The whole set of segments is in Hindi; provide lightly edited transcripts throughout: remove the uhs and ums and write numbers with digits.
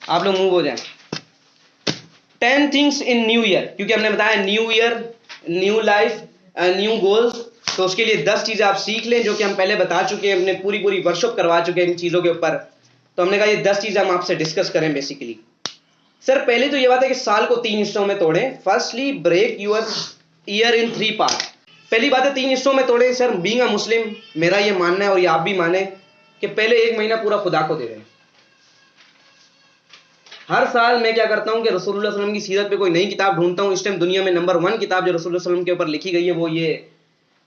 आप लोग मूव हो जाएं। 10 थिंग्स इन न्यू ईयर, क्योंकि हमने बताया new year, new life, new goals, तो उसके लिए 10 चीजें आप सीख लें, जो कि हम पहले बता चुके हैं, हमने पूरी वर्कशॉप करवा चुके हैं इन चीजों के ऊपर। तो हमने कहा ये 10 चीजें हम आपसे डिस्कस करें बेसिकली। सर पहले तो ये बात है कि साल को 3 हिस्सों में तोड़ें। Firstly break your year in 3 part. पहली बात है 3 हिस्सों में तोड़ें। सर बीइंग अ मुस्लिम मेरा ये मानना है और ये आप भी माने कि पहले 1 महीना पूरा खुदा को दे दें। हर साल मैं क्या करता हूं कि रसूलुल्लाह सल्लल्लाहु अलैहि वसल्लम की सीरत पे कोई नई किताब ढूंढता हूं। इस टाइम दुनिया में नंबर 1 किताब जो रसूलुल्लाह सल्लल्लाहु अलैहि वसल्लम के ऊपर लिखी गई है वो ये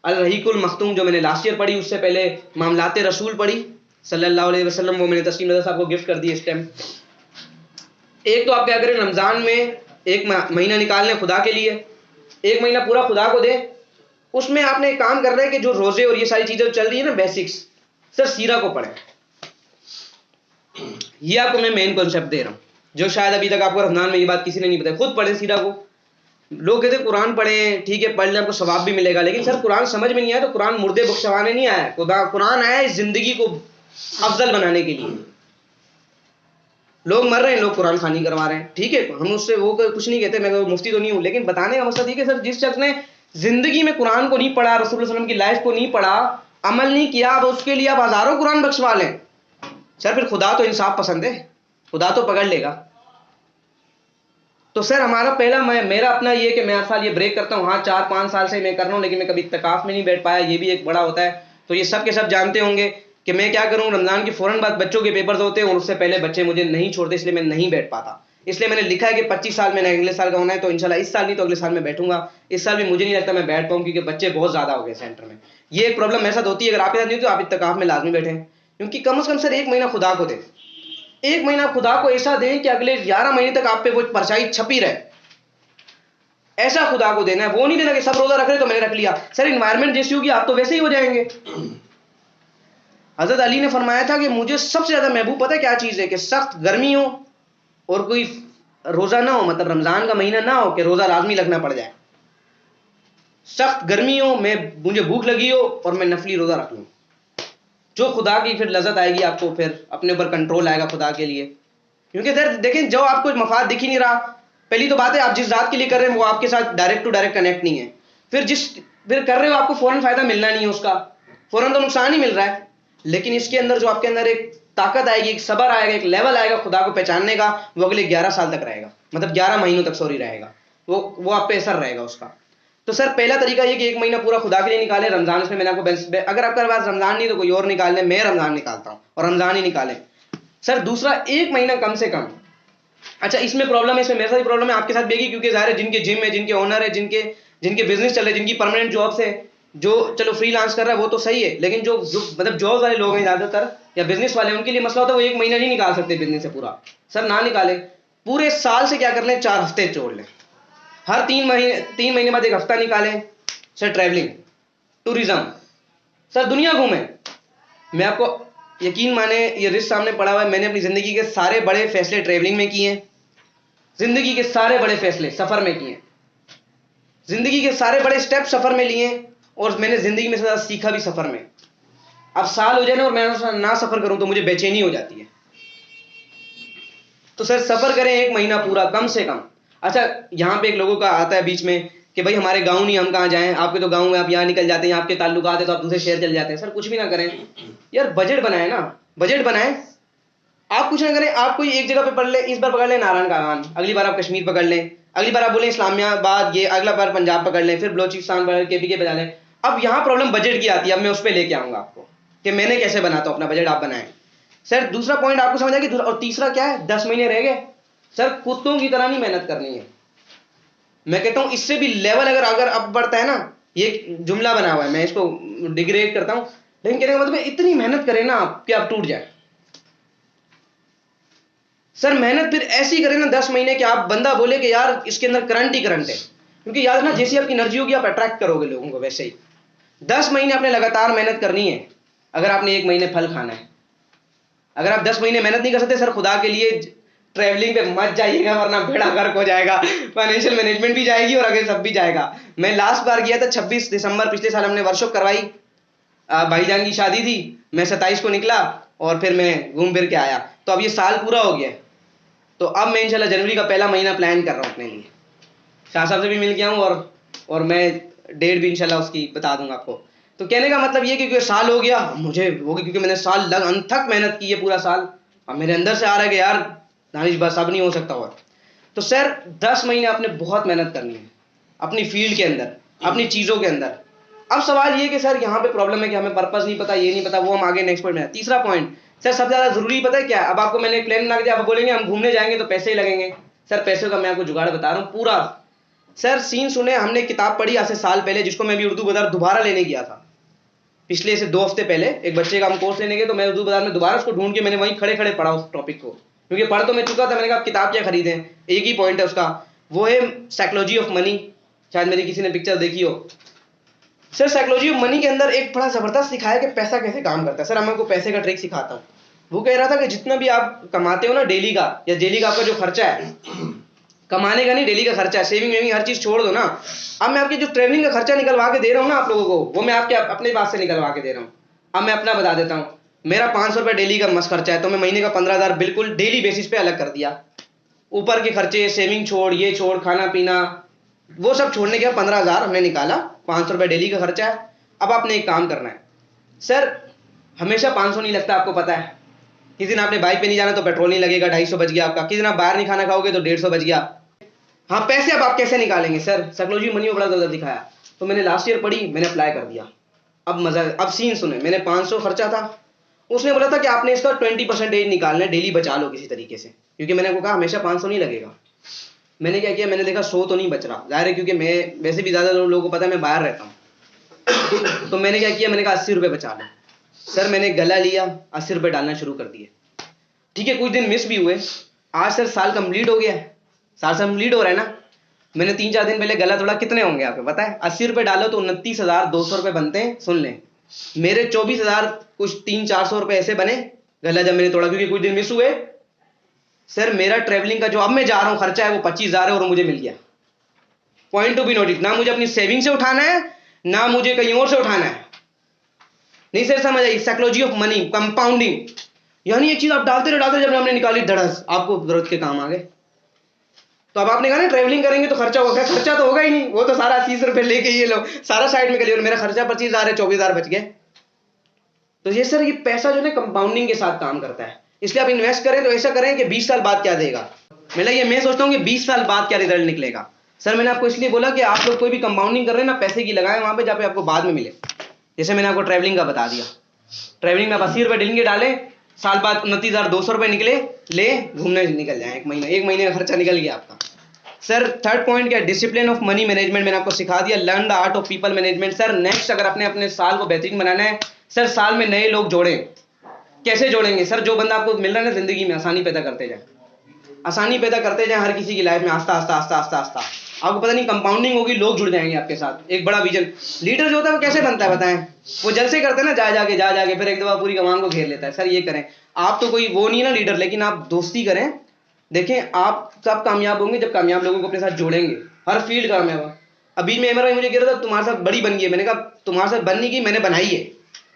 अल रहीकुल मखतूम, जो मैंने लास्ट ईयर पढ़ी। उससे पहले मामलाते रसूल पढ़ी सल्लल्लाहु अलैहि वसल्लम, वो मैंने तस्लीम रज़ा साहब को गिफ्ट कर दी इस टाइम। एक तो आप क्या करें, रमजान में 1 महीना निकाल लें खुदा के लिए, 1 महीना पूरा खुदा को दें। उसमें आपने एक काम करना है कि जो रोजे और ये सारी चीजें चल रही है ना बेसिक्स, सर सीरा को पढ़ें। ये आपको मैं मेन कॉन्सेप्ट दे रहा हूं, जो शायद अभी तक आपको रमजान में ये बात किसी ने नहीं बताई। खुद पढ़ें सीरा को। लोग कहते कुरान पढ़ें, ठीक है पढ़ लें आपको सवाब भी मिलेगा, लेकिन सर कुरान समझ में नहीं आया तो कुरान मुर्दे बख्शवाने नहीं आया, कुरान आया इस जिंदगी को अफजल बनाने के लिए। लोग मर रहे हैं, लोग कुरान खानी करवा रहे हैं, ठीक है हम उससे वो कुछ नहीं कहते, मैं मुफ्ती तो नहीं हूं, लेकिन बताने का मकसद ये कि सर जिस शख्स ने जिंदगी में कुरान को नहीं पढ़ा, रसूलुल्लाह सल्लल्लाहु अलैहि वसल्लम की लाइफ को नहीं पढ़ा, अमल नहीं किया, अब उसके लिए आप हजारों कुरान बख्शवा लें, सर फिर खुदा तो इंसाफ पसंद है, खुदा तो पकड़ लेगा। तो सर हमारा पहला मेरा अपना ये कि मैं हर साल ये ब्रेक करता हूँ। हाँ 4-5 साल से मैं कर रहा हूँ, लेकिन मैं कभी इत्तिकाफ में नहीं बैठ पाया, ये भी एक बड़ा होता है। तो ये सब के सब जानते होंगे कि मैं क्या करूँ, रमजान के फौरन बाद बच्चों के पेपर्स होते हैं और उससे पहले बच्चे मुझे नहीं छोड़ते, इसलिए मैं नहीं बैठ पाता। इसलिए मैंने लिखा है कि 25 साल मैंने अगले साल का होना है, तो इंशाल्लाह इस साल नहीं तो अगले साल में बैठूंगा। इस साल भी मुझे नहीं लगता मैं बैठ पाऊँ, क्योंकि बच्चे बहुत ज्यादा हो गए सेंटर में। ये एक प्रॉब्लम मेरे साथ होती है, अगर आपके साथ नहीं तो आप इत्तिकाफ में लाजमी बैठें, क्योंकि कम से कम सर 1 महीना खुदा को दें। 1 महीना खुदा को ऐसा दें कि अगले 11 महीने तक आप पे वो परछाई छपी रहे, ऐसा खुदा को देना है। वो नहीं देना कि सब रोजा रख रहे तो मैंने रख लिया। सर इन्वायरमेंट जैसी होगी आप तो वैसे ही हो जाएंगे। हजरत अली ने फरमाया था कि मुझे सबसे ज्यादा महबूब पता है क्या चीज है, कि सख्त गर्मी हो और कोई रोजा ना हो, मतलब रमजान का महीना ना हो कि रोजा लाजमी लगना पड़ जाए। सख्त गर्मी हो, मुझे भूख लगी हो और मैं नफली रोजा रख लूं, जो खुदा की फिर लज्जत आएगी आपको, फिर अपने ऊपर कंट्रोल आएगा खुदा के लिए। क्योंकि सर देखें, जो आपको मफाद दिख ही नहीं रहा, पहली तो बात है आप जिस जात के लिए कर रहे हैं वो आपके साथ डायरेक्ट टू डायरेक्ट कनेक्ट नहीं है। फिर कर रहे हो आपको फौरन फायदा मिलना नहीं है उसका, फौरन तो नुकसान ही मिल रहा है। लेकिन इसके अंदर जो आपके अंदर एक ताकत आएगी, एक सबर आएगा, एक लेवल आएगा खुदा को पहचानने का, वो अगले 11 साल तक रहेगा, मतलब 11 महीनों तक सॉरी रहेगा, वो आप पे असर रहेगा उसका। तो सर पहला तरीका ये कि 1 महीना पूरा खुदा के लिए निकालें। रमजान में मैंने आपको, अगर आपके पास रमजान नहीं तो कोई और निकाल लें, मैं रमजान निकालता हूं और रमजान ही निकालें। सर दूसरा 1 महीना कम से कम, अच्छा इसमें प्रॉब्लम है, इसमें मेरे साथ भी प्रॉब्लम है, आपके साथ भी है, क्योंकि ज़ाहिर है जिनके जिम है, जिनके ओनर है, जिनके बिजनेस चल रहे हैं, जिनकी परमानेंट जॉब्स है, जो चलो फ्रीलांस कर रहा है वो तो सही है, लेकिन जो मतलब जॉब वाले लोग हैं ज़्यादातर या बिजनेस वाले, उनके लिए मसला होता है वो 1 महीना नहीं निकाल सकते बिजनेस से पूरा। सर ना निकालें, पूरे साल से क्या कर लें, 4 हफ्ते जोड़ लें। हर 3 महीने बाद 1 हफ्ता निकालें। सर ट्रैवलिंग, टूरिज्म, सर दुनिया घूमें। मैं आपको यकीन माने, ये रिस्क सामने पड़ा हुआ है, मैंने अपनी जिंदगी के सारे बड़े फैसले ट्रैवलिंग में किए हैं, जिंदगी के सारे बड़े फैसले सफर में किए, जिंदगी के सारे बड़े स्टेप सफर में लिए, और मैंने जिंदगी में ज्यादा सीखा भी सफर में। अब साल हो जाए ना और मैं ना सफर करूं तो मुझे बेचैनी हो जाती है। तो सर सफर करें 1 महीना पूरा कम से कम। अच्छा यहाँ पे एक लोगों का आता है बीच में कि भाई हमारे गांव नहीं, हम कहाँ जाएं, आपके तो गांव में, आप यहाँ निकल जाते हैं, आपके ताल्लुकात है तो आप दूसरे शहर चले जाते हैं। सर कुछ भी ना करें यार, बजट बनाए ना, बजट बनाए। आप कुछ ना करें, आप कोई एक जगह पे पढ़ ले, इस बार पकड़ लें नारायण कागान, अगली बार आप कश्मीर पकड़ लें, अगली बार आप बोलें इस्लामाबाद, ये अगला बार पंजाब पकड़ लें, फिर बलोचिस्तान पकड़ के बजा लें। अब यहाँ प्रॉब्लम बजट की आती है, अब मैं उस पर लेके आऊंगा आपको कि मैंने कैसे बनाता हूँ अपना बजट, आप बनाएं। सर दूसरा पॉइंट आपको समझ आएगी। और तीसरा क्या है, 10 महीने रह गए, सर कुत्तों की तरह नहीं मेहनत करनी है। मैं कहता हूं इससे भी लेवल अगर अब बढ़ता है ना, ये जुमला बना हुआ है, मैं इसको डिग्रेड करता हूं, लेकिन कहने का मतलब इतनी मेहनत करें ना आप कि आप टूट जाए। सर मेहनत फिर ऐसी करें ना 10 महीने कि आप बंदा बोले कि यार इसके अंदर करंट ही करंट है। क्योंकि याद ना, जैसी आपकी एनर्जी होगी आप अट्रैक्ट करोगे लोगों को, वैसे ही 10 महीने आपने लगातार मेहनत करनी है अगर आपने 1 महीने फल खाना है। अगर आप 10 महीने मेहनत नहीं कर सकते, सर खुदा के लिए ट्रैवलिंग पे मत जाइएगा, वरना बेड़ा गर्क हो जाएगा, फाइनेंशियल मैनेजमेंट भी जाएगी और आगे सब भी जाएगा। मैं लास्ट बार गया था 26 दिसंबर, पिछले साल हमने वर्कशॉप करवाई, भाईजान की शादी थी, मैं 27 को निकला और फिर मैं घूम फिर के आया। तो अब ये साल पूरा हो गया, तो अब मैं इंशाल्लाह जनवरी का पहला महीना प्लान कर रहा हूँ अपने लिए। शाह साहब से भी मिल गया हूँ और मैं डेट भी इंशाल्लाह उसकी बता दूंगा आपको। तो कहने का मतलब ये कि क्योंकि साल हो गया मुझे हो गया, क्योंकि मैंने साल लग अनथक मेहनत की है पूरा साल। अब मेरे अंदर से आ रहा है कि यार दानिश बस अब नहीं हो सकता। और तो सर 10 महीने आपने बहुत मेहनत करनी है अपनी फील्ड के अंदर, अपनी चीज़ों के अंदर। अब सवाल ये कि सर यहाँ पे प्रॉब्लम है कि हमें पर्पस नहीं पता, ये नहीं पता, वो हम आगे नेक्स्ट पॉइंट में। तीसरा पॉइंट सर सबसे ज़्यादा जरूरी पता है क्या? अब आपको मैंने एक प्लान बना के दिया, आप बोलेंगे हम घूमने जाएंगे तो पैसे ही लगेंगे। सर पैसों का मैं आपको जुगाड़ बता रहा हूँ पूरा। सर सीन सुने, हमने किताब पढ़ी आज से साल पहले, जिसको मैं भी उर्दू बाजार दोबारा लेने गया था पिछले से 2 हफ्ते पहले। एक बच्चे का हम कोर्स लेने गए तो मैं उर्दू बाजार में दोबारा उसको ढूंढ के मैंने वहीं खड़े खड़े पढ़ा उस टॉपिक को, क्योंकि पढ़ तो मैं चुका था। मैंने कहा किताब क्या खरीदें, एक ही पॉइंट है उसका, वो है साइकोलॉजी ऑफ मनी। शायद मेरी किसी ने पिक्चर देखी हो। सर साइकोलॉजी ऑफ मनी के अंदर एक बड़ा जबरदस्त सिखाया कि पैसा कैसे काम करता है। सर मैं आपको पैसे का ट्रिक सिखाता हूँ। वो कह रहा था कि जितना भी आप कमाते हो ना डेली का, या डेली का आपका जो खर्चा है, कमाने का नहीं, डेली का खर्चा है, सेविंग वेविंग हर चीज छोड़ दो ना। अब मैं आपके जो ट्रेवलिंग का खर्चा निकलवा के दे रहा हूँ ना आप लोगों को, वो मैं आपके अपने पास से निकलवा के दे रहा हूँ। अब मैं अपना बता देता हूँ। मेरा 500 रुपये डेली का मस्त खर्चा है, तो मैं महीने का 15,000 बिल्कुल डेली बेसिस पे अलग कर दिया। ऊपर के खर्चे, सेविंग छोड़, ये छोड़, खाना पीना, वो सब छोड़ने के बाद 15,000 हमने निकाला। 500 रुपये डेली का खर्चा है। अब आपने एक काम करना है सर, हमेशा 500 नहीं लगता, आपको पता है। किसी दिन आपने बाइक पे नहीं जाना तो पेट्रोल नहीं लगेगा, 250 बच गया आपका। किसी दिन आप बाहर नहीं खाना खाओगे तो 150 बच गया। हाँ पैसे अब आप कैसे निकालेंगे? सर साइकोलॉजी मनी में बड़ा ज्यादा दिखाया, तो मैंने लास्ट ईयर पढ़ी, मैंने अप्लाई कर दिया। अब मजा, अब सीन सुने, मैंने 500 खर्चा था, उसने बोला था कि आपने इसका 20% निकालना है, डेली बचा लो किसी तरीके से, क्योंकि मैंने आपको कहा हमेशा 500 नहीं लगेगा। मैंने क्या किया, मैंने देखा 100 तो नहीं बच रहा, जाहिर है क्योंकि मैं वैसे भी ज्यादा लोगों को पता है मैं बाहर रहता हूँ। तो मैंने क्या किया, मैंने कहा 80 रुपये बचा लो। सर मैंने गला लिया, 80 रुपये डालना शुरू कर दिए। ठीक है, कुछ दिन मिस भी हुए। आज सर साल कंप्लीट हो गया, साल कंप्लीट हो रहा है ना। मैंने 3-4 दिन पहले गला तोड़ा, कितने होंगे आपको पता है? 80 रुपये डालो तो 29,200 रुपये बनते हैं। सुन लें, मेरे 24,000 कुछ 300-400 रुपये ऐसे बने गला जब मैंने तोड़ा, क्योंकि कुछ दिन मिस हुए। सर मेरा ट्रेवलिंग का जो अब मैं जा रहा हूँ खर्चा है वो 25,000 है, और मुझे मिल गया। पॉइंट टू बी नोटिस, ना मुझे अपनी सेविंग से उठाना है, ना मुझे कहीं और से उठाना है। नहीं सर समझ आई? साइकोलॉजी ऑफ मनी, कंपाउंडिंग, यानी एक चीज आप डालते रहे, जब हमने निकाली धड़स, आपको जरूरत के काम आ गए। तो अब आपने कहा ना ट्रेवलिंग करेंगे तो खर्चा होगा, खर्चा तो होगा ही नहीं, वो तो सारा 80 रुपये लेके ये लोग सारा साइड में कर लिया, मेरा खर्चा 25,000 है, 24,000 बच गए। तो ये सर ये पैसा जो है कंपाउंडिंग के साथ काम करता है, इसलिए आप इन्वेस्ट करें तो ऐसा करें कि 20 साल बाद क्या देगा। मतलब ये मैं सोचता हूँ कि 20 साल बाद क्या रिजल्ट निकलेगा। सर मैंने आपको इसलिए बोला कि आप लोग कोई भी कंपाउंडिंग कर रहे हैं ना, पैसे की लगाएं वहां पे जहाँ पे आपको बाद में मिले। जैसे मैंने आपको ट्रैवलिंग का बता दिया, ट्रैवलिंग में आप 80 रुपये डेली के डालें, साल बाद 29,200 रुपये निकले, ले घूमने निकल जाए, एक महीने का खर्चा निकल गया आपका। सर थर्ड पॉइंट क्या? डिसिप्लिन ऑफ मनी मैनेजमेंट मैंने आपको सिखा दिया। Learn the art of people management. Sir next अगर आपने अपने साल को बेहतरीन बनाना है, सर साल में नए लोग जोड़ें। कैसे जोड़ेंगे? सर जो बंदा आपको मिल रहा है ना जिंदगी में, आसानी पैदा करते जाए, आसानी पैदा करते जाए हर किसी की लाइफ में, आस्ता आस्ता आस्ता आस्ता आस्ता। आपको पता नहीं कंपाउंडिंग होगी, लोग जुड़ जाएंगे आपके साथ। एक बड़ा विजन, लीडर जो होता है वो कैसे बनता है बताएं? वो जलसे करते हैं ना, जा जाके फिर एक दफा पूरी कमान को घेर लेता है। सर ये करें आप, तो कोई वो नहीं है ना लीडर, लेकिन आप दोस्ती करें। देखें आप सब कामयाब होंगे जब कामयाब लोगों को अपने साथ जोड़ेंगे, हर फील्ड कामयाब। अभी में एमआरआई मुझे कह रहा था तुम्हारे साथ बड़ी बन गई है, मैंने कहा तुम्हारे साथ बनने की, मैंने बनाई है,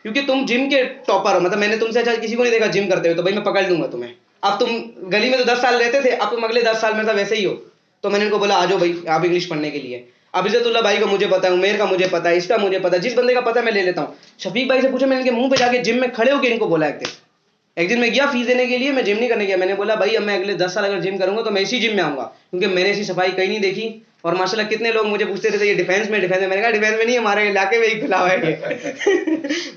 क्योंकि तुम जिम के टॉपर हो। मतलब मैंने तुमसे अच्छा किसी को नहीं देखा जिम करते हुए, तो भाई मैं पकड़ लूंगा तुम्हें। अब तुम गली में तो 10 साल रहते थे, अब तुम अगले 10 साल मेरे साथ वैसे ही हो। तो मैंने इनको बोला आ जाओ भाई आप इंग्लिश पढ़ने के लिए। अब इज्जतुल्लाह भाई का मुझे पता है, उमेर का मुझे पता है, इसका मुझे पता है, जिस बंदे का पता है मैं ले लेता हूँ। शफीक भाई से पूछा, मैंने इनके मुंह पे जाके जिम में खड़े होकर इनको बोला एक दिन मैं गया फीस देने के लिए, मैं जिम नहीं करने गया। मैंने बोला भाई अब मैं अगले 10 साल अगर जिम करूंगा तो मैं इसी जिम में आऊंगा, क्योंकि मैंने ऐसी सफाई कहीं नहीं देखी। और माशाल्लाह कितने लोग मुझे पूछते थे ये डिफेंस में, मैंने कहा डिफेंस में नहीं, हमारे इलाके में ही खुला हुआ है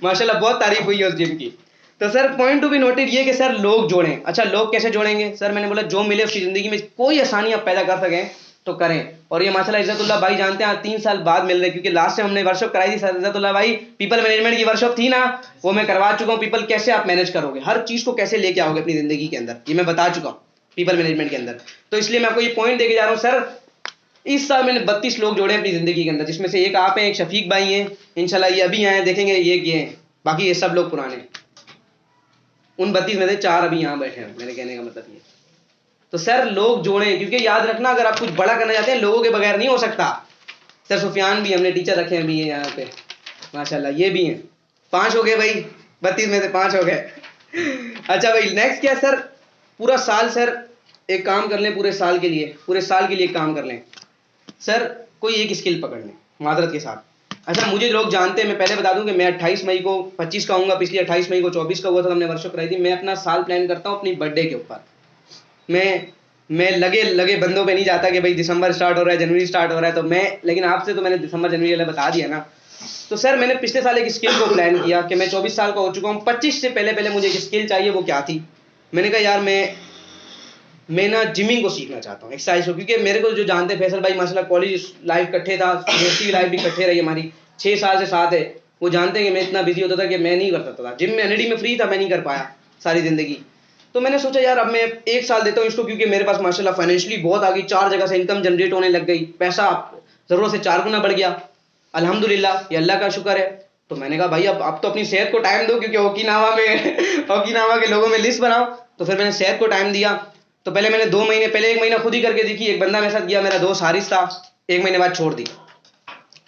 माशाल्लाह बहुत तारीफ हुई है उस जिम की। तो sir point to be noted ये कि सर लोग जोड़ें। अच्छा लोग कैसे जोड़ेंगे? सर मैंने बोला जो मिले उसकी जिंदगी में कोई आसानी आप पैदा कर सकें तो करें। और ये माशाल्लाह इज्जतुल्लाह भाई जानते हैं 3 साल बाद मिल रहे, क्योंकि लास्ट टाइम हमने वर्कशॉप कराई थी इज्जतुल्लाह भाई, पीपल मैनेजमेंट की वर्कशॉप थी ना, वो मैं करवा चुका हूँ। पीपल कैसे आप मैनेज करोगे, हर चीज को कैसे लेके आओगे अपनी जिंदगी के अंदर, ये मैं बता चुका हूँ पीपल मैनेजमेंट के अंदर। तो इसलिए मैं आपको ये पॉइंट देके जा रहा हूँ। सर इस साल मैंने 32 लोग जोड़े अपनी जिंदगी के अंदर, जिसमें से एक आप हैं, एक शफीक भाई हैं, इंशाल्लाह ये अभी आए देखेंगे ये किए हैं, बाकी ये सब लोग पुराने। उन 32 में से 4 अभी यहाँ बैठे हैं, मेरे कहने का मतलब ये। तो सर लोग जोड़ें, क्योंकि याद रखना अगर आप कुछ बड़ा करना चाहते हैं लोगों के बगैर नहीं हो सकता। सर सुफियान भी हमने टीचर रखे हैं भी हैं यहाँ पे माशाल्लाह, ये भी हैं। 5 हो गए भाई, 32 में से 5 हो गए अच्छा भाई नेक्स्ट क्या सर? पूरा साल सर एक काम कर लें पूरे साल के लिए, पूरे साल के लिए एक काम कर लें सर, कोई एक स्किल पकड़ लें मादरत के साथ। अच्छा मुझे लोग जानते हैं, मैं पहले बता दूं कि मैं 28 मई को 25 का आऊँगा, पिछली 28 मई को 24 का हुआ था, हमने वर्कशॉप कराई थी। मैं अपना साल प्लान करता हूँ अपनी बर्थडे के ऊपर। मैं लगे लगे बंदों पे नहीं जाता कि भाई दिसंबर स्टार्ट हो रहा है, जनवरी स्टार्ट हो रहा है तो मैं, लेकिन आपसे तो मैंने दिसंबर जनवरी वाला बता दिया ना। तो सर मैंने पिछले साल एक स्किल को प्लान किया कि मैं 24 साल का हो चुका हूँ, 25 से पहले पहले मुझे एक स्किल चाहिए। वो क्या थी? मैंने कहा यार मैं ना जिमिंग को सीखना चाहता हूँ, एक्सरसाइज को, क्योंकि मेरे को जो जानते हैं फैसल भाई माशाल्लाह, कॉलेज लाइफ इकट्ठे था, यूनिवर्सिटी लाइफ भी इकट्ठे रही हमारी, 6 साल से साथ है। वो जानते हैं कि मैं इतना बिजी होता था कि मैं नहीं कर सकता था, जिम में एनडी में फ्री था, मैं नहीं कर पाया सारी ज़िंदगी। तो मैंने सोचा यार अब मैं 1 साल देता हूँ इसको, क्योंकि मेरे पास माशाल्लाह फाइनेंशियली बहुत आ गई, 4 जगह से इनकम जनरेट होने लग गई, पैसा ज़रूरत से 4 गुना बढ़ गया, अल्हम्दुलिल्लाह, ये अल्लाह का शुक्र है। तो मैंने कहा भाई अब तो अपनी सेहत को टाइम दो, क्योंकि ओकिनावा में ओकिनावा के लोगों में लिस्ट बनाओ। तो फिर मैंने सेहत को टाइम दिया। तो पहले मैंने 2 महीने पहले 1 महीना खुद ही करके देखी, एक बंदा मेरे साथ गया, मेरा दोस्त हारिस था, 1 महीने बाद छोड़ दी।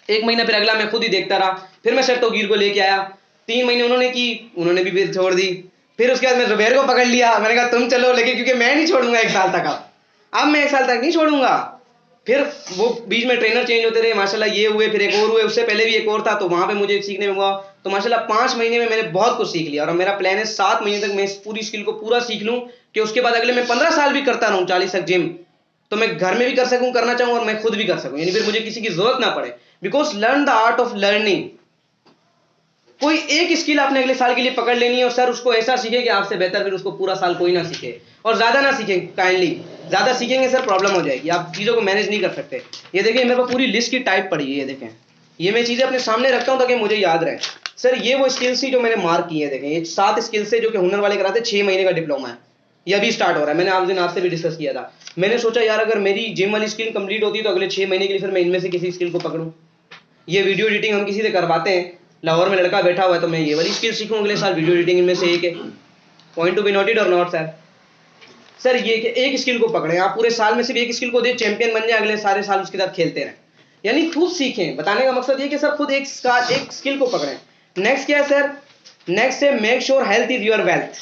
1 महीना फिर अगला मैं खुद ही देखता रहा, फिर मैं सर तौकीर को लेके आया, 3 महीने उन्होंने की, उन्होंने भी फिर छोड़ दी। फिर उसके बाद मैं जुबैर को पकड़ लिया, मैंने कहा तुम चलो लेके, क्योंकि मैं नहीं छोड़ूंगा 1 साल तक। अब मैं 1 साल तक नहीं छोड़ूंगा। फिर वो बीच में ट्रेनर चेंज होते रहे माशाल्लाह, ये हुए, फिर एक और हुए, उससे पहले भी एक और था, तो वहां पे मुझे सीखने में हुआ। तो माशाल्लाह 5 महीने में मैंने बहुत कुछ सीख लिया, और मेरा प्लान है 7 महीने तक मैं इस पूरी स्किल को पूरा सीख लूं, कि उसके बाद अगले मैं 15 साल भी करता रहूं, 40 तक जिम, तो मैं घर में भी कर सकूं, करना चाहूं, और मैं खुद भी कर सकूं, यानी फिर मुझे किसी की जरूरत ना पड़े। Because learn the art of learning. कोई एक स्किल आपने अगले साल के लिए पकड़ लेनी है, और सर उसको ऐसा सीखे कि आपसे बेहतर फिर उसको पूरा साल कोई ना सीखे, और ज्यादा ना सीखे, काइंडली ज्यादा सीखेंगे सर प्रॉब्लम हो जाएगी, आप चीजों को मैनेज नहीं कर सकते। ये देखें मेरे पास पूरी लिस्ट की टाइप पड़ी है, ये देखें, ये मैं चीजें अपने सामने रखता हूं ताकि मुझे याद रहे। सर ये वो स्किल्स थी जो मैंने मार्क की है, देखें ये 7 स्किल्स है जो कि हुनर वाले कराते, 6 महीने का डिप्लोमा है, ये अभी स्टार्ट हो रहा है। मैंने आप दिन आपसे भी डिस्कस किया था, मैंने सोचा यार अगर मेरी जिम वाली स्किल कंप्लीट होती है तो अगले 6 महीने के लिए फिर मैं इनमें से किसी स्किल को पकड़ूं। ये वीडियो एडिटिंग हम किसी से करवाते हैं, लाहौर में लड़का बैठा हुआ है, तो मैं ये वाली स्किल सीखूं अगले साल, वीडियो एडिटिंग इनमें से एक है। पॉइंट टू बी नोटेड और नॉट सर? सर ये कि एक स्किल को पकड़े, आप पूरे साल में सिर्फ एक स्किल को दे, चैंपियन बन जाए, अगले सारे साल उसके साथ खेलते रहें, यानी खुद सीखें। बताने का मकसद ये कि सर खुद एक स्किल को पकड़ें। नेक्स्ट क्या है सर? नेक्स्ट है make sure health is your wealth.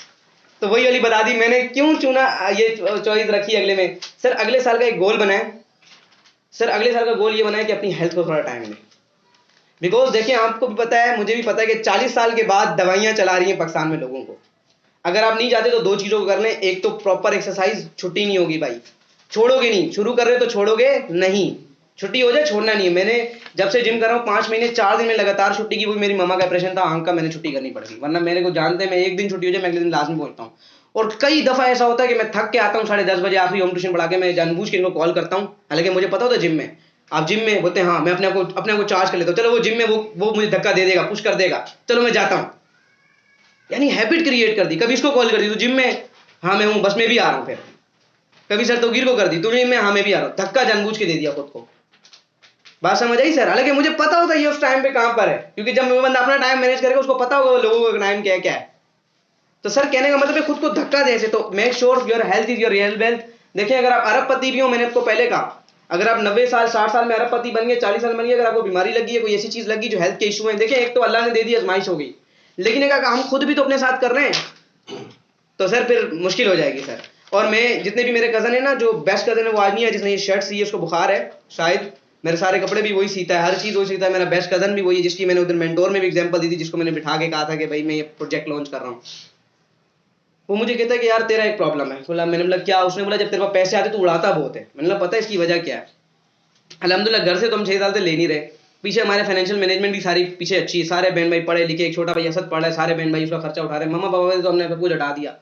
तो वही वाली बता दी मैंने क्यों चुना, ये चॉइस रखी अगले में। सर अगले साल का एक गोल बनाए, सर अगले साल का गोल ये बनाए कि अपनी हेल्थ को थोड़ा टाइम दें। बिकॉज देखिए आपको भी पता है, मुझे भी पता है कि 40 साल के बाद दवाइयां चला रही हैं पाकिस्तान में लोगों को। अगर आप नहीं जाते तो 2 चीजों को कर लें, एक तो प्रॉपर एक्सरसाइज, छुट्टी नहीं होगी भाई, छोड़ोगे नहीं, शुरू कर रहे हो तो छोड़ोगे नहीं, छुट्टी हो जाए छोड़ना नहीं है। मैंने जब से जिम कर रहा हूँ 5 महीने 4 दिन में लगातार छुट्टी की, वो मेरी मामा का ऑपरेशन था आंख का, मैंने छुट्टी करनी पड़ गई, वरना मेरे को जानते हैं मैं एक दिन छुट्टी हो जाए मैं अगले दिन लाजमी पहुंचता हूँ। और कई दफा ऐसा होता है कि मैं थक के आता हूँ 10:30 बजे आखिरी होम ट्यूशन पढ़ा के, मैं जानबूझ के इनको कॉल करता हूँ, हालांकि मुझे पता होता है जिम में, आप जिम में बोलते हैं हाँ मैं अपने को चार्ज कर लेता हूँ, चलो वो जिम में वो मुझे धक्का दे देगा, पुश कर देगा, चलो मैं जाता हूँ, यानी हैबिट क्रिएट कर दी। कभी इसको कॉल कर दी तो जिम में, हाँ मैं हूँ, बस मैं भी आ रहा हूँ। फिर कभी सर तौकीर को कर दी तो जिम में, हाँ मैं भी आ रहा हूँ, धक्का जानबूझ के दे दिया खुद को। बात समझ आई सर? हालांकि मुझे पता होता है ये उस टाइम पे कहां पर है, क्योंकि जब वो बंदा अपना टाइम मैनेज करेगा उसको पता होगा वो लोगों का टाइम क्या क्या है। तो सर कहने का मतलब है खुद को धक्का दे ऐसे। तो make sure your health is your real wealth. देखिए अगर आप अरबपति भी हो, मैंने आपको पहले कहा, अगर आप 90 साल 60 साल में अरबपति बन गए, 40 साल बन गए, अगर आपको बीमारी लगी है, कोई ऐसी चीज लगी जो हेल्थ के इशू है, देखिए एक तो अल्लाह ने दे दी, आजमाइश हो गई, लेकिन एक हम खुद भी तो अपने साथ कर रहे हैं, तो सर फिर मुश्किल हो जाएगी सर। और मैं जितने भी मेरे कजन है ना, जो बेस्ट कजन है वो आज नहीं है, जिसने ये शर्ट सी है उसको बुखार है शायद, मेरे सारे कपड़े भी वही सीता है, हर चीज वही सीता है, मेरा बेस्ट कजन भी वही है, जिसकी मैंने उधर मेंटोर में भी एग्जांपल दी थी, जिसको मैंने बिठा के कहा था कि भाई मैं ये प्रोजेक्ट लॉन्च कर रहा हूँ। वो मुझे कहता है कि यार तेरा एक प्रॉब्लम है। बोला, मैंने बोला क्या? उसने बोला जब तेरे पास पैसे आते तो उड़ाता बहुत है। मैंने बोला पता है इसकी वजह क्या है? अल्हम्दुलिल्लाह घर से तो हम 6 साल से ले नहीं रहे, पीछे हमारे फाइनेंशियल मैनेजमेंट भी सारी पीछे अच्छी है, सारे बहन भाई पढ़े लिखे, एक छोटा भाई असद पढ़ा है, सारे बहन भाई उसका खर्चा उठा रहे हैं, मम्मा पापा ने तो हमने सब कुछ हटा दिया।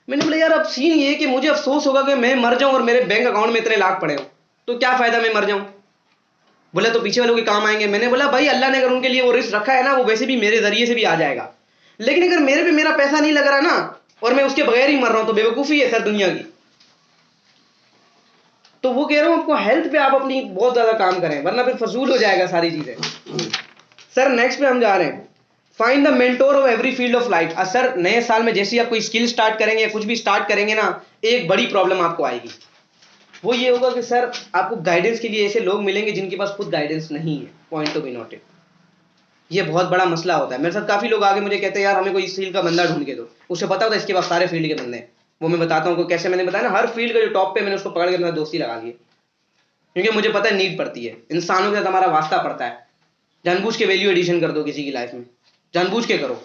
मैंने बोला यार अब सीन ये है कि मुझे अफसोस होगा कि मैं मर जाऊं और मेरे बैंक अकाउंट में इतने लाख पड़े हो, तो क्या फायदा मैं मर जाऊं। बोले तो पीछे वालों के काम आएंगे। मैंने बोला भाई अल्लाह ने अगर उनके लिए वो रिस्क रखा है ना, वो वैसे भी मेरे जरिए से भी आ जाएगा, लेकिन अगर मेरे पे मेरा पैसा नहीं लग रहा ना और मैं उसके बगैर ही मर रहा हूं तो बेवकूफी है सर दुनिया की। तो वो कह रहा हूं आपको हेल्थ पे आप अपनी बहुत ज्यादा काम करें, वरना फिर फजूल हो जाएगा सारी चीजें। सर नेक्स्ट पे हम जा रहे हैं, find the mentor of every field of life. Sir नए साल में जैसे ही आप कोई स्किल स्टार्ट करेंगे या कुछ भी स्टार्ट करेंगे ना, एक बड़ी प्रॉब्लम आपको आएगी, वो ये होगा कि सर आपको गाइडेंस के लिए ऐसे लोग मिलेंगे जिनके पास खुद गाइडेंस नहीं है। पॉइंट टू बी नोटेड, ये बहुत बड़ा मसला होता है। मेरे साथ काफी लोग आगे मुझे कहते हैं यार हमें कोई स्किल का बंदा ढूंढ के दो, उसे पता होता है इसके पास सारे फील्ड के बंदे हैं, वो मैं बताता हूँ कैसे। मैंने बताया ना, हर फील्ड का जो टॉप पे मैंने उसको पकड़ के अपना दोस्ती लगा ली, क्योंकि मुझे पता है नीड पड़ती है, इंसानों के साथ हमारा वास्ता पड़ता है। जानबूझ के वैल्यू एडिशन कर दो किसी की लाइफ में, जानबूझ के करो।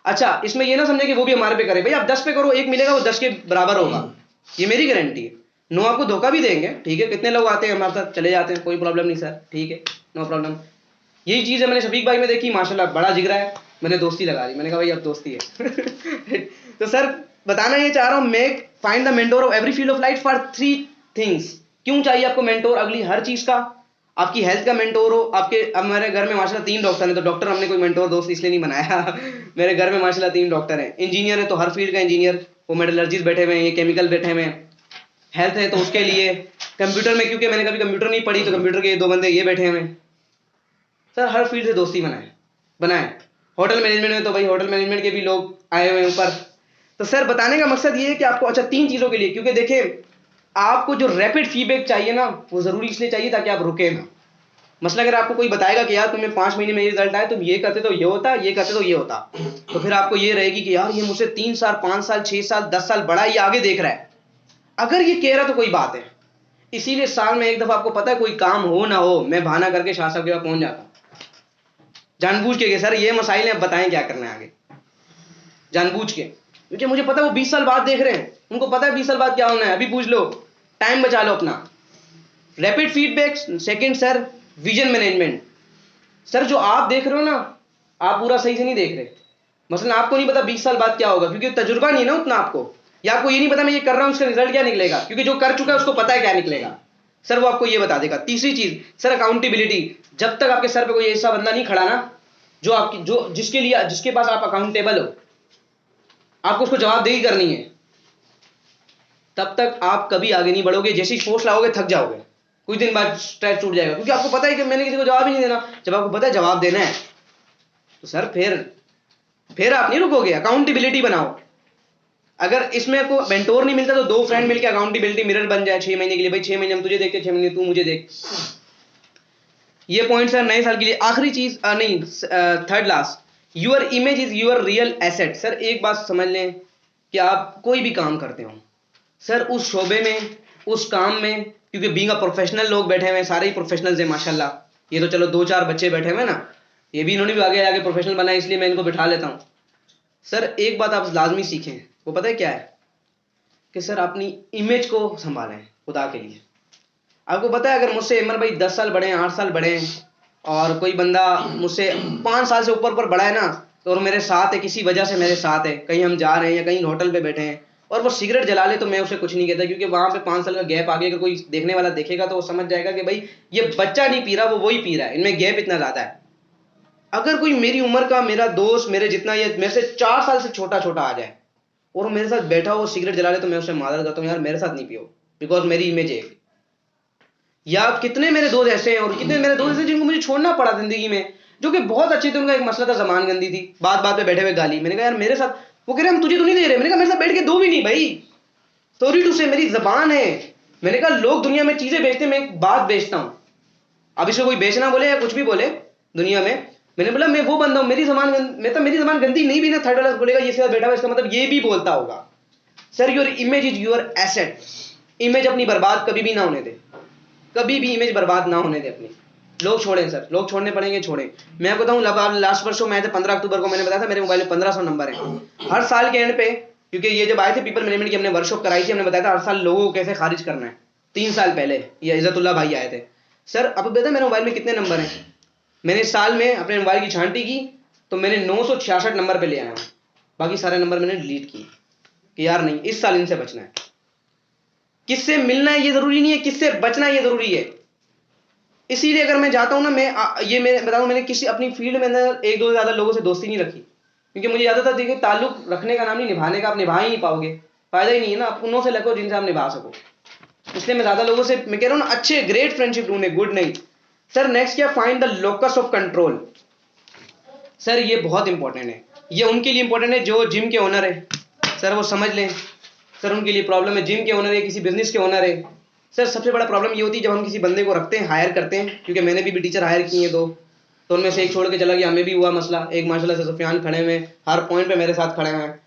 अच्छा, इसमें ये ना समझे कि वो भी हमारे पे करे, भाई आप 10 पे करो, एक मिलेगा वो 10 के बराबर होगा, ये मेरी गारंटी है। नो आपको धोखा भी देंगे, ठीक है, कितने लोग आते हैं हमारे साथ चले जाते हैं, कोई प्रॉब्लम नहीं सर, ठीक है, नो प्रॉब्लम। यही चीज़ है मैंने शफीक भाई में देखी, माशाल्लाह बड़ा जिगरा है, मैंने दोस्ती लगा ली, मैंने कहा भाई अब दोस्ती है। तो सर बताना ये चाह रहा हूँ, make find the mentor of every field of life for 3 things. क्यों चाहिए आपको मेंटोर? अगली हर चीज़ का, आपकी हेल्थ का मेंटोर हो, आपके, अब मेरे घर में माशाल्लाह 3 डॉक्टर हैं, तो डॉक्टर हमने कोई मेंटोर दोस्त इसलिए नहीं बनाया। मेरे घर में माशाल्लाह 3 डॉक्टर हैं। इंजीनियर है तो हर फील्ड का इंजीनियर, वो मेटलर्जिस्ट बैठे हुए हैं, ये केमिकल बैठे हुए हैं। हेल्थ है तो उसके लिए, कंप्यूटर में क्योंकि मैंने कभी कंप्यूटर नहीं पढ़ी तो कंप्यूटर के 2 बंदे ये बैठे हुए हैं। सर हर फील्ड से दोस्ती बनाए। होटल मैनेजमेंट में तो भाई होटल मैनेजमेंट के भी लोग आए हुए हैं ऊपर। तो सर बताने का मकसद ये है कि आपको, अच्छा 3 चीज़ों के लिए, क्योंकि देखें आपको जो रैपिड फीडबैक चाहिए ना, वो ज़रूरी इसलिए चाहिए ताकि आप रुके ना। मसला अगर आपको कोई बताएगा कि यार तुम्हें 5 महीने में ये रिजल्ट आए, तुम ये करते तो ये होता, ये करते तो ये होता, तो फिर आपको ये रहेगी कि यार ये मुझसे 3 साल 5 साल 6 साल 10 साल बड़ा है, ये आगे देख रहा है, अगर ये कह रहा तो कोई बात है। इसीलिए साल में एक दफ़ा, आपको पता है कोई काम हो ना हो, मैं बहाना करके शाह साहब के पास पहुंच जाता, जानबूझ के, सर ये मसाइल हैं, अब बताएं क्या करना है आगे, जानबूझ के, क्योंकि मुझे पता है वो 20 साल बाद देख रहे हैं, उनको पता है 20 साल बाद क्या होना है, अभी पूछ लो, टाइम बचा लो अपना। Rapid feedback. Second sir, vision management. Sir जो आप देख रहे हो ना, आप पूरा सही से नहीं देख रहे। मसलन आपको नहीं पता 20 साल बाद क्या होगा, क्योंकि तजुर्बा नहीं है ना उतना आपको, या आपको ये नहीं पता मैं ये कर रहा हूं उसका रिजल्ट क्या निकलेगा, क्योंकि जो कर चुका है उसको पता है क्या निकलेगा, सर वो आपको ये बता देगा। तीसरी चीज सर, अकाउंटेबिलिटी। जब तक आपके सर पे कोई ऐसा बंदा नहीं खड़ा ना, जो आपकी, जो जिसके लिए, जिसके पास आप अकाउंटेबल हो, आपको उसको जवाबदेही करनी है, तब तक आप कभी आगे नहीं बढ़ोगे। जैसे ही फोर्स लाओगे थक जाओगे, कुछ दिन बाद स्ट्रेस टूट जाएगा, क्योंकि आपको पता है कि मैंने किसी को जवाब ही नहीं देना। जब आपको पता है जवाब देना है तो सर फिर आप नहीं रुकोगे, अकाउंटेबिलिटी बनाओ। अगर इसमें आपको मेंटोर नहीं मिलता तो 2 फ्रेंड मिलकर अकाउंटेबिलिटी मिरर बन जाए 6 महीने के लिए, भाई 6 महीने हम तुझे देखते, 6 महीने तू मुझे देख। ये पॉइंट सर नए साल के लिए। आखिरी चीज, नहीं third last, your image is your real asset. Sir एक बात समझ लें कि आप कोई भी काम करते हो सर, उस शोबे में, उस काम में, क्योंकि बीइंग अ प्रोफेशनल, लोग बैठे हुए हैं सारे ही प्रोफेशनल्स हैं माशाल्लाह। ये तो चलो 2-4 बच्चे बैठे हुए ना, ये भी, इन्होंने भी आगे आगे प्रोफेशनल बनाया, इसलिए मैं इनको बिठा लेता हूँ। सर एक बात आप लाजमी सीखें, वो पता है क्या है, कि सर अपनी इमेज को संभालें खुदा के लिए। आपको पता है अगर मुझसे इमर भाई 10 साल बड़े हैं, 8 साल बड़े हैं, और कोई बंदा मुझसे 5 साल से ऊपर बड़ा है ना, तो और मेरे साथ है, किसी वजह से मेरे साथ है, कहीं हम जा रहे हैं या कहीं होटल पे बैठे हैं, और वो सिगरेट जला ले, तो मैं उसे कुछ नहीं कहता, क्योंकि वहां पे 5 साल का गैप आगे अगर कोई देखने वाला देखेगा तो वो समझ जाएगा कि भाई ये बच्चा नहीं पी रहा, वो वही पी रहा है, इनमें गैप इतना ज्यादा है। अगर कोई मेरी उम्र का मेरा दोस्त, मेरे जितना, ये मेरे से 4 साल से छोटा छोटा आ जाए और मेरे साथ बैठा हो सिगरेट जला ले, तो मैं उससे मादर करता हूँ, यार मेरे साथ नहीं पियो, बिकॉज मेरी इमेज है। या कितने मेरे दोस्त ऐसे हैं, और कितने मेरे दोस्त ऐसे जिनको मुझे छोड़ना पड़ा जिंदगी में, जो कि बहुत अच्छे थे, उनका एक मसला था जबान गंदी थी, बात बात पे बैठे हुए गाली। मैंने कहा यार मेरे साथ, वो कह रहे हम तुझे तो नहीं दे रहे, मैंने कहा मेरे साथ बैठ के दो भी नहीं भाई, सॉरी टू से, मेरी जबान है। मैंने कहा लोग दुनिया में चीजें बेचते, मैं एक बात बेचता हूं। अब इसको कोई बेचना बोले या कुछ भी बोले दुनिया में, मैंने बोला मैं वो बंदा हूं, मेरी जबान, मैं तो मेरी जबान गंदी नहीं भी ना, थर्ड वाला बोलेगा ये बैठा हुआ, इसका मतलब ये भी बोलता होगा। Sir your image is your asset. Image अपनी बर्बाद कभी भी ना होने दे, कभी भी इमेज बर्बाद ना होने दे अपनी। लोग छोड़ें सर, लोग छोड़ने पड़ेंगे, छोड़ें। मैं आपको बताऊं, लास्ट वर्ष में आए थे 15 अक्टूबर को, मैंने बताया था मेरे मोबाइल में 1500 नंबर है। हर साल के एंड पे, क्योंकि ये जब आए थे पीपल मैनेजमेंट की हमने वर्कशॉप कराई थी, हमने बताया था हर साल लोगों को कैसे खारिज करना है। 3 साल पहले ये इज्जतुल्लाह भाई आए थे। सर अब पता है मेरे मोबाइल में कितने नंबर हैं? मैंने इस साल में अपने मोबाइल की छांटी की तो मैंने 966 नंबर पे ले आया हूँ। बाकी सारे नंबर मैंने डिलीट किए कि यार नहीं, इस साल इनसे बचना है। किससे मिलना है ये जरूरी नहीं है, किससे बचना है ये जरूरी है। इसीलिए अगर मैं जाता हूं ना, मैं बताऊं, मैंने किसी अपनी फील्ड में अंदर 1-2 से ज्यादा लोगों से दोस्ती नहीं रखी, क्योंकि मुझे याद था, देखिए ताल्लुक रखने का नाम नहीं निभाने का, आप निभा ही नहीं पाओगे, फायदा ही नहीं है ना, आप उन्हों से रखो जिनसे आप निभा सको। इसलिए मैं ज्यादा लोगों से, मैं कह रहा हूं ना, अच्छे ग्रेट फ्रेंडशिप ढूंढे, गुड नहीं। सर नेक्स्ट क्या, find the locus of control. Sir ये बहुत इंपॉर्टेंट है, ये उनके लिए इंपॉर्टेंट है जो जिम के ओनर है, सर वो समझ लें। सर उनके लिए प्रॉब्लम है, जिम के ओनर है, किसी बिजनेस के ओनर है। सर सबसे बड़ा प्रॉब्लम ये होती है जब हम किसी बंदे को रखते हैं, हायर करते हैं, क्योंकि मैंने भी टीचर हायर किए हैं, तो उनमें से एक छोड़ के चला गया, हमें भी हुआ मसला। एक माशाल्लाह से सुफियान खड़े हुए, हर पॉइंट पे मेरे साथ खड़े हुए हैं।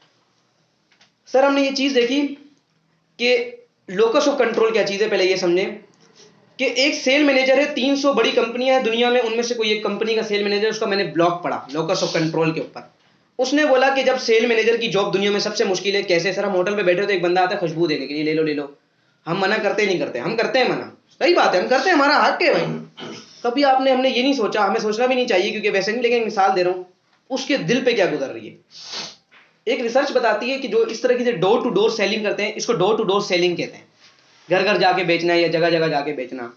सर हमने ये चीज़ देखी कि लोकस ऑफ कंट्रोल क्या चीज़ है, पहले ये समझें कि एक सेल मैनेजर है, 300 बड़ी कंपनियां हैं दुनिया में, उनमें से कोई एक कंपनी का सेल मैनेजर, उसका मैंने ब्लॉग पढ़ा लोकस ऑफ कंट्रोल के ऊपर। उसने बोला कि जब सेल मैनेजर की जॉब दुनिया में सबसे मुश्किल है, कैसे सर, हम होटल पे बैठे हो तो एक बंदा आता है खुशबू देने के लिए, ले लो ले लो, हम मना करते नहीं करते, हम करते हैं मना, सही बात है, हम करते हैं, हमारा हक है भाई। कभी हमने ये नहीं सोचा, हमें सोचना भी नहीं चाहिए क्योंकि वैसे नहीं, लेकिन मिसाल दे रहा हूँ उसके दिल पे क्या गुजर रही है। एक रिसर्च बताती है कि जो इस तरह की डोर टू डोर सेलिंग करते हैं, इसको डोर टू डोर सेलिंग कहते हैं, घर घर जाके बेचना या जगह जगह जाके बेचना।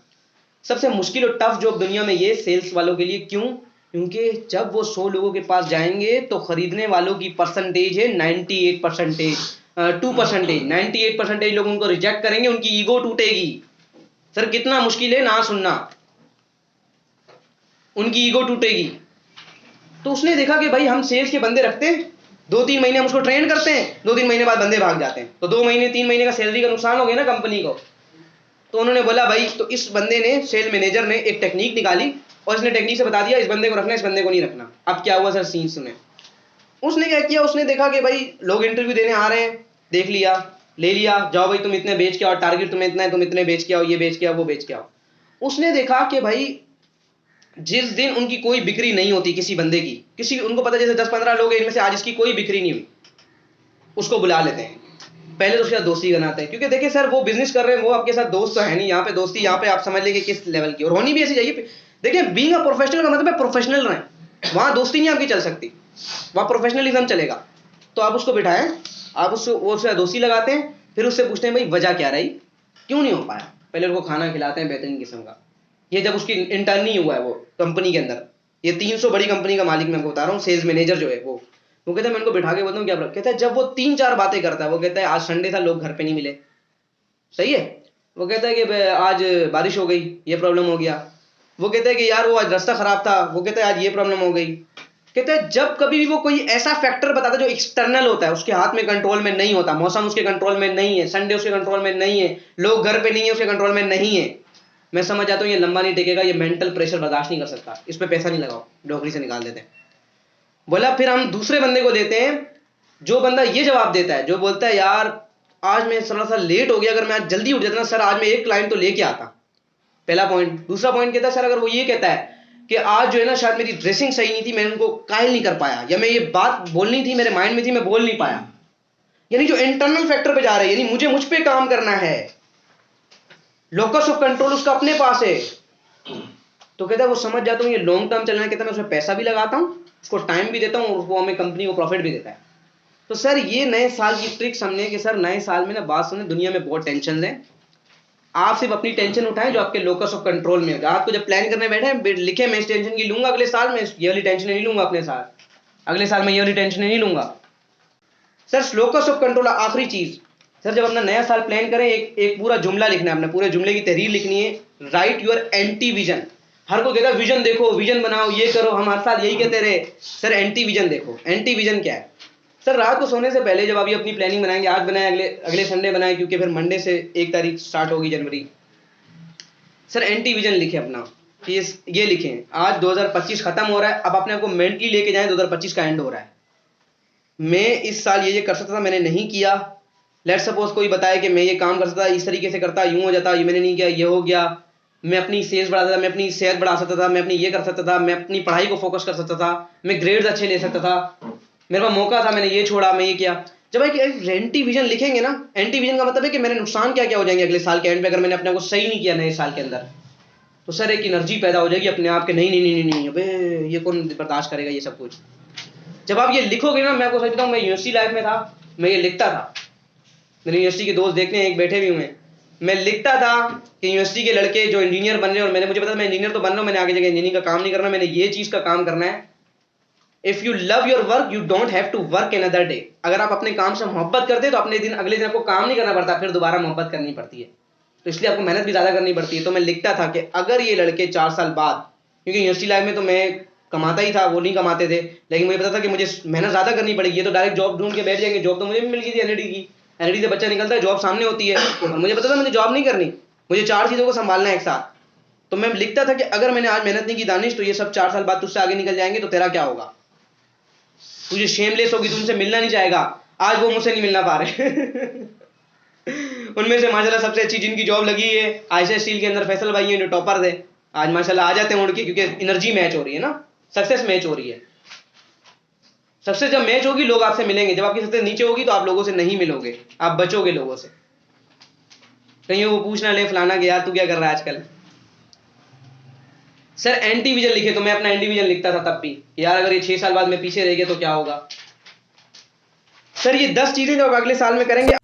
सबसे मुश्किल और टफ जॉब दुनिया में ये सेल्स वालों के लिए, क्यों? क्योंकि जब वो 100 लोगों के पास जाएंगे तो खरीदने वालों की परसेंटेज है 98%, 2%, 98% लोग उनको रिजेक्ट करेंगे, उनकी ईगो टूटेगी। सर कितना मुश्किल है ना सुनना, उनकी ईगो टूटेगी। तो उसने देखा कि भाई हम सेल्स के बंदे रखते हैं, 2-3 महीने हम उसको ट्रेन करते हैं, 2-3 महीने बाद बंदे भाग जाते हैं, तो 2 महीने 3 महीने का सैलरी का नुकसान हो गया ना कंपनी को। तो उन्होंने बोला भाई, तो इस बंदे ने, सेल मैनेजर ने एक टेक्निक निकाली और इसने टेक्निक से बता दिया इस बंदे को रखना, इस बंदे को नहीं रखना। अब क्या हुआ सर, सीन सुने। उसने क्या किया, उसने देखा कि भाई लोग इंटरव्यू देने आ रहे हैं, देख लिया, ले लिया, जाओ भाई तुम इतने बेच के आओ, टारगेट तुम्हें इतना है, तुम इतने बेच के आओ, ये बेच के आओ, वो बेच के आओ। उसने देखा कि भाई जिस दिन उनकी कोई बिक्री नहीं होती किसी बंदे की, किसी, उनको पता जैसे 10-15 लोग हैं, इनमें से आज इसकी कोई बिक्री नहीं हुई, उसको बुला लेते हैं, पहले तो उसके साथ दोस्ती बनाते हैं, क्योंकि देखिए सर वो बिजनेस कर रहे हैं, वो आपके साथ दोस्त तो है नहीं, यहाँ पे दोस्ती, यहाँ पे आप समझ लेंगे किस लेवल की, और होनी भी ऐसी चाहिए। देखिए बीइंग अ प्रोफेशनल का मतलब है प्रोफेशनल रहें, वहाँ दोस्ती नहीं आपकी चल सकती, वहाँ प्रोफेशनलिज्म चलेगा। तो आप उसको बिठाएं, आप उससे दोस्ती लगाते हैं, फिर उससे पूछते हैं भाई वजह क्या रही, क्यों नहीं हो पाया, पहले उनको खाना खिलाते हैं बेहतरीन किस्म का। ये जब उसकी इंटर्न नहीं हुआ है वो कंपनी के अंदर, ये 300 बड़ी कंपनी का मालिक मैं बता रहा हूँ, सेल्स मैनेजर जो है वो कहता है, मैं उनको बिठा के बोलता हूँ क्या, कहता है जब वो 3-4 बातें करता है, वो कहता है आज संडे था, लोग घर पे नहीं मिले, सही है, वो कहता है कि आज बारिश हो गई, ये प्रॉब्लम हो गया, वो कहता है कि यार वो आज रास्ता खराब था, वो कहता है आज ये प्रॉब्लम हो गई। कहता है जब कभी भी वो कोई ऐसा फैक्टर बताता है जो एक्सटर्नल होता है, उसके हाथ में कंट्रोल में नहीं होता, मौसम उसके कंट्रोल में नहीं है, संडे उसके कंट्रोल में नहीं है, लोग घर पे नहीं है, उसके कंट्रोल में नहीं है, मैं समझ जाता हूँ ये लंबा नहीं टिकेगा, ये मेंटल प्रेशर बर्दाश्त नहीं कर सकता, इस पे पैसा नहीं लगाओ, नौकरी से निकाल देते हैं। बोला फिर हम दूसरे बंदे को देते हैं, जो बंदा ये जवाब देता है, जो बोलता है यार आज मैं थोड़ा सा लेट हो गया, अगर मैं आज जल्दी उठ जाता ना सर, आज मैं एक क्लाइंट तो लेके आता, पहला पॉइंट। दूसरा पॉइंट कहता है सर, अगर वो ये कहता है कि आज जो है ना शायद मेरी ड्रेसिंग सही नहीं थी, मैं उनको कायल नहीं कर पाया, या मैं ये बात बोलनी थी मेरे माइंड में थी मैं बोल नहीं पाया, यानी जो इंटरनल फैक्टर पे जा रहे हैं, यानी मुझ पे काम करना है, लोकस ऑफ कंट्रोल उसका अपने पास है। तो कहता है वो समझ जाता हूँ ये लॉन्ग टर्म चलना है, कहता है मैं उसमें पैसा भी लगाता हूँ, उसको टाइम भी देता हूँ, और वो हमें कंपनी को प्रॉफिट भी देता है। तो सर ये नए साल की ट्रिक समझे कि सर नए साल में ना, बात सुने, दुनिया में बहुत टेंशन है, आप सिर्फ अपनी टेंशन उठाएं जो आपके लोकस ऑफ कंट्रोल में है। रात को जब प्लान करने बैठे लिखे मैं इस टेंशन की लूंगा अगले साल, में ये वाली टेंशन नहीं लूंगा अपने साल, अगले साल में ये वाली टेंशन नहीं लूंगा। सर लोकस ऑफ कंट्रोल आखिरी चीज। सर जब अपना नया साल प्लान करें, एक पूरा जुमला लिखना है, अपने पूरे जुमले की तहरीर लिखनी है, राइट योर एंटी विजन। हर कोई कहता है विजन देखो, विजन बनाओ, ये करो, हम हर साल यही कहते रहे, सर एंटी विजन देखो। एंटी विजन क्या है? सर रात को सोने से पहले जब आप ये अपनी प्लानिंग बनाएंगे, आज बनाए, अगले संडे बनाए, क्योंकि फिर मंडे से 1 तारीख स्टार्ट होगी जनवरी। सर एंटी विजन लिखें अपना, कि ये लिखें आज 2025 खत्म हो रहा है, अब अपने आपको मेंटली लेके जाएं 2025 का एंड हो रहा है, मैं इस साल ये कर सकता था, मैंने नहीं किया। लेट सपोज कोई बताए कि मैं ये काम कर सकता था, इस तरीके से करता, यूं हो जाता, ये मैंने नहीं किया, ये हो गया, मैं अपनी सेल्स बढ़ा सकता था, मैं अपनी सेहत बढ़ा सकता था, मैं अपनी ये कर सकता था, मैं अपनी पढ़ाई को फोकस कर सकता था, मैं ग्रेड्स अच्छे ले सकता था, मेरे पास मौका था, मैंने ये छोड़ा, मैं ये किया। जब एक एंटी विजन लिखेंगे ना, एंटी विजन का मतलब है कि मेरे नुकसान क्या क्या हो जाएंगे अगले साल के एंड पे अगर मैंने अपने को सही नहीं किया नए साल के अंदर। तो सर एक एनर्जी पैदा हो जाएगी अपने आप के, नहीं नहीं नहीं नहीं नहीं, अबे ये कौन बर्दाश्त करेगा ये सब कुछ। जब आप ये लिखोगे ना, मैं आपको सच बताऊं, मैं यूनिवर्सिटी लाइफ में था, मैं ये लिखता था, मेरे यूनिवर्सिटी के दोस्त देखते हैं, एक बैठे भी हुए, मैं लिखता था कि यूनिवर्सिटी के लड़के जो इंजीनियर बन रहे हैं, और मुझे पता मैं इंजीनियर तो बन रहा हूं, मैंने आगे जाके इंजीनियरिंग का काम नहीं करना, मैंने ये चीज का काम करना है। If you love your work you don't have to work another day. अगर आप अपने काम से मोहब्बत करते तो अपने दिन अगले दिन आपको काम नहीं करना पड़ता, फिर दोबारा मोहब्बत करनी पड़ती है, तो इसलिए आपको मेहनत भी ज्यादा करनी पड़ती है। तो मैं लिखता था कि अगर ये लड़के 4 साल बाद, क्योंकि यूनिवर्सिटी लाइफ में तो मैं कमाता ही था, वो नहीं कमाते थे, लेकिन मुझे पता था कि मुझे मेहनत ज्यादा करनी पड़ेगी, ये तो डायरेक्ट जॉब ढूंढ के बैठ जाएंगे, जॉब तो मुझे भी मिल गई थी एनआईटी की, एनआईटी से बच्चा निकलता है, जॉब सामने होती है, और मुझे पता था मुझे जॉब नहीं करनी, मुझे 4 चीजों को संभालना है एक साथ। तो मैं लिखता था कि अगर मैंने आज मेहनत नहीं की दानिश, तो ये सब 4 साल बाद तुझसे आगे निकल जाएंगे, तो तेरा क्या होगा, तुझे शेमलेस होगी, तुमसे मिलना नहीं चाहेगा, आज वो मुझसे नहीं मिलना पा रहे उनमें से माशाल्लाह सबसे अच्छी जिनकी जॉब लगी है आयशा स्टील के अंदर फैसल भाई हैं जो टॉपर थे, आज माशाल्लाह आ जाते हैं उड़ के, क्योंकि एनर्जी मैच हो रही है ना, सक्सेस मैच हो रही है। सक्सेस जब मैच होगी लोग आपसे मिलेंगे, जब आपकी सक्सेस नीचे होगी तो आप लोगों से नहीं मिलोगे, आप बचोगे लोगों से। कहीं वो पूछना ले फलाना कि यार तू क्या कर रहा है आजकल। सर एंटी विजन लिखे, तो मैं अपना एंटी विजन लिखता था तब भी, यार अगर ये 6 साल बाद मैं पीछे रह गया तो क्या होगा। सर ये 10 चीजें जो आप अगले साल में करेंगे